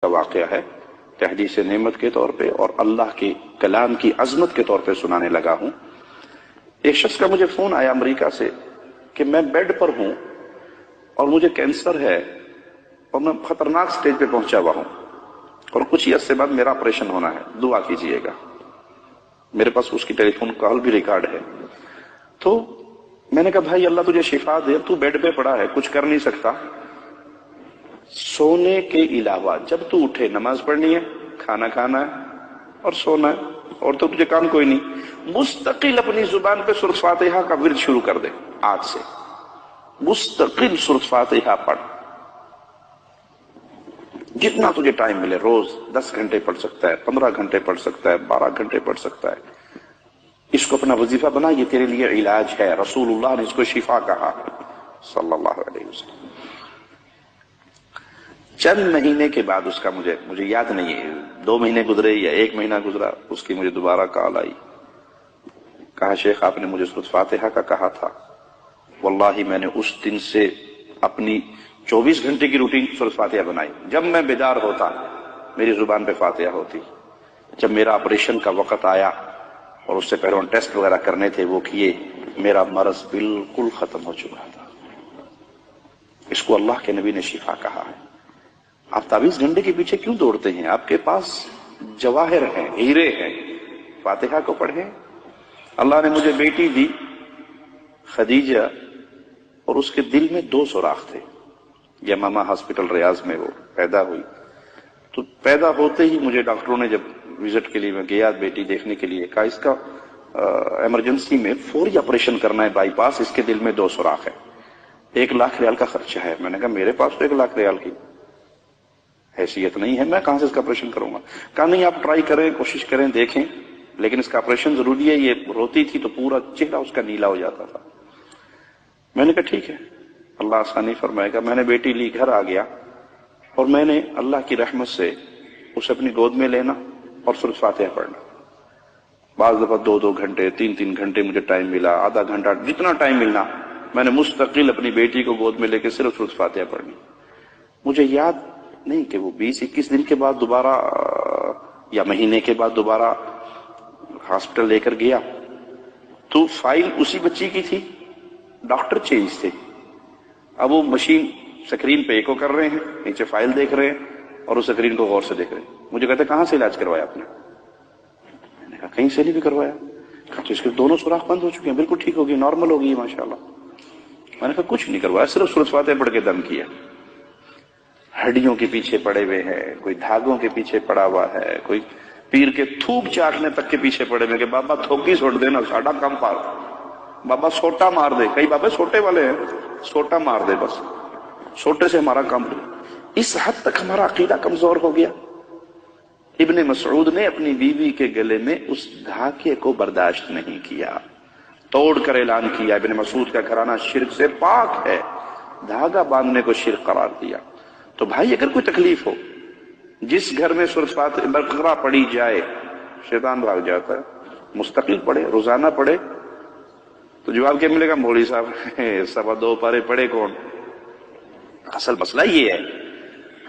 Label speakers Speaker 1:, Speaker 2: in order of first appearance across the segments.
Speaker 1: کا واقعہ ہے کہ حدیث نعمت کے طور پہ اور اللہ کے کلام کی عظمت کے طور پہ سنانے لگا ہوں۔ ایک شخص کا مجھے فون آیا امریکہ سے کہ میں بیڈ پر ہوں اور مجھے کینسر ہے اور میں خطرناک سٹیج پہ پہنچا ہوا ہوں اور کچھ ہی عرصے بعد میرا آپریشن ہونا ہے، دعا کیجئے گا۔ میرے پاس اس کی ٹیلی فون کال بھی ریکارڈ ہے۔ تو میں نے کہا بھائی اللہ تجھے شفا دے، تو بیڈ پہ پڑا ہے، کچھ کر نہیں سکتا، سونے کے علاوہ جب تو اٹھے نماز پڑھنی ہے، کھانا کھانا ہے اور سونا ہے، اور تو تجھے کام کوئی نہیں۔ مستقل اپنی زبان پہ سورۃ فاتحہ کا ورد شروع کر دے، آج سے مستقل سورۃ فاتحہ پڑھ، جتنا تجھے ٹائم ملے، روز 10 گھنٹے پڑھ سکتا ہے، 15 گھنٹے پڑھ سکتا ہے، 12 گھنٹے پڑھ سکتا ہے۔ اس کو اپنا وظیفہ بنا، یہ تیرے لیے علاج ہے۔ رسول اللہ نے اس کو شفا کہا صلی اللہ علیہ وسلم۔ چند مہینے کے بعد اس کا مجھے یاد نہیں ہے، 2 مہینے گزرے یا 1 مہینہ گزرا، اس کی مجھے دوبارہ کال آئی، کہا شیخ آپ نے مجھے سورۃ فاتحہ کا کہا تھا، واللہ میں نے اس دن سے اپنی 24 گھنٹے کی روٹین سورۃ فاتحہ بنائی۔ جب میں بیدار ہوتا میری زبان پہ فاتحہ ہوتی، جب میرا آپریشن کا وقت آیا اور اس سے پہلے ٹیسٹ وغیرہ کرنے تھے وہ کیے، میرا مرض بالکل ختم ہو چکا تھا۔ اس کو اللہ کے نبی نے شفا کہا ہے۔ آپ 24 گھنٹے کے پیچھے کیوں دوڑتے ہیں؟ آپ کے پاس جواہر ہیں، ہیرے ہیں، فاتحہ کو پڑھیں۔ اللہ نے مجھے بیٹی دی خدیجہ، اور اس کے دل میں 2 سوراخ تھے۔ یمامہ ہاسپٹل ریاض میں وہ پیدا ہوئی، تو پیدا ہوتے ہی مجھے ڈاکٹروں نے جب وزٹ کے لیے میں گیا بیٹی دیکھنے کے لیے، کہا اس کا ایمرجنسی میں فوری آپریشن کرنا ہے، بائی پاس، اس کے دل میں 2 سوراخ ہے، 1 لاکھ ریال کا خرچہ ہے۔ میں نے کہا میرے پاس تو 1 لاکھ ریال کی حیثیت نہیں ہے، میں کہاں سے اس کا آپریشن کروں گا؟ کہا نہیں آپ ٹرائی کریں، کوشش کریں، دیکھیں، لیکن اس کا آپریشن ضروری ہے۔ یہ روتی تھی تو پورا چہرہ اس کا نیلا ہو جاتا تھا۔ میں نے کہا ٹھیک ہے، اللہ آسانی فرمائے گا۔ میں نے بیٹی لی، گھر آ گیا، اور میں نے اللہ کی رحمت سے اسے اپنی گود میں لینا اور سورۃ فاتحہ پڑھنا۔ بعض دفعہ 2 گھنٹے، 3 گھنٹے مجھے ٹائم ملا، آدھا گھنٹہ، جتنا ٹائم ملنا، میں نے مستقل اپنی بیٹی کو گود میں لے کے صرف سورۃ فاتحہ پڑھنی۔ مجھے یاد نہیں کہ وہ 20-21 دن کے بعد دوبارہ یا مہینے کے بعد دوبارہ ہاسپٹل لے کر گیا، تو فائل اسی بچی کی تھی، ڈاکٹر چینج تھے۔ اب وہ مشین سکرین پہ ایکو کر رہے ہیں، نیچے فائل دیکھ رہے ہیں اور اس سکرین کو غور سے دیکھ رہے ہیں۔ مجھے کہتے کہاں سے علاج کروایا آپ نے؟ میں نے کہا کہیں سے نہیں بھی کروایا۔ کہا تو اس کے 2 سوراخ بند ہو چکے ہیں، بالکل ٹھیک ہوگی، نارمل ہوگی ماشاءاللہ۔ میں نے کہا کچھ نہیں کروایا، صرف سورۃ فاتحہ پڑھ کے دم کیا۔ ہڈیوں کے پیچھے پڑے ہوئے ہیں، کوئی دھاگوں کے پیچھے پڑا ہوا ہے، کوئی پیر کے تھوک چاٹنے تک کے پیچھے پڑے ہوئے کہ بابا تھوکی سوٹ دینا، ساڈا کم پار، بابا سوٹا مار دے، کئی بابے سوٹے والے ہیں، سوٹا مار دے، بس سوٹے سے ہمارا کام۔ اس حد تک ہمارا عقیدہ کمزور ہو گیا۔ ابن مسعود نے اپنی بیوی کے گلے میں اس دھاگے کو برداشت نہیں کیا، توڑ کر اعلان کیا ابن مسعود کا گھرانہ شرک سے پاک ہے، دھاگا باندھنے کو شرک قرار دیا۔ تو بھائی اگر کوئی تکلیف ہو، جس گھر میں سورۃ فاتحہ بقرہ پڑھی جائے شیطان بھاگ جاتا ہے، مستقل پڑھے، روزانہ پڑھے۔ تو جواب کیا ملے گا؟ مولوی صاحب 2.25 پارے پڑھے کون؟ اصل مسئلہ یہ ہے،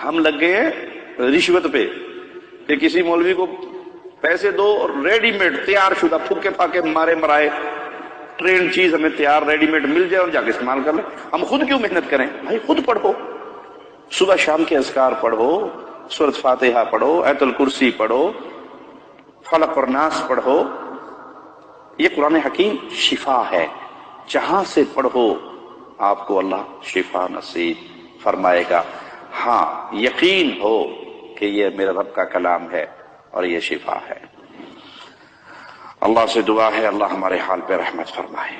Speaker 1: ہم لگ گئے ہیں رشوت پہ کہ کسی مولوی کو پیسے دو اور ریڈی میڈ تیار شدہ پھوکے پھاکے مارے مرائے ٹرینڈ چیز ہمیں تیار ریڈی میڈ مل جائے اور جا کے استعمال کر لیں۔ ہم خود کیوں محنت کریں؟ بھائی خود پڑھو، صبح شام کے اذکار پڑھو، سورۃ فاتحہ پڑھو، آیت الکرسی پڑھو، فلق اور ناس پڑھو۔ یہ قرآن حکیم شفا ہے، جہاں سے پڑھو آپ کو اللہ شفا نصیب فرمائے گا۔ ہاں یقین ہو کہ یہ میرے رب کا کلام ہے اور یہ شفا ہے۔ اللہ سے دعا ہے اللہ ہمارے حال پہ رحمت فرمائے۔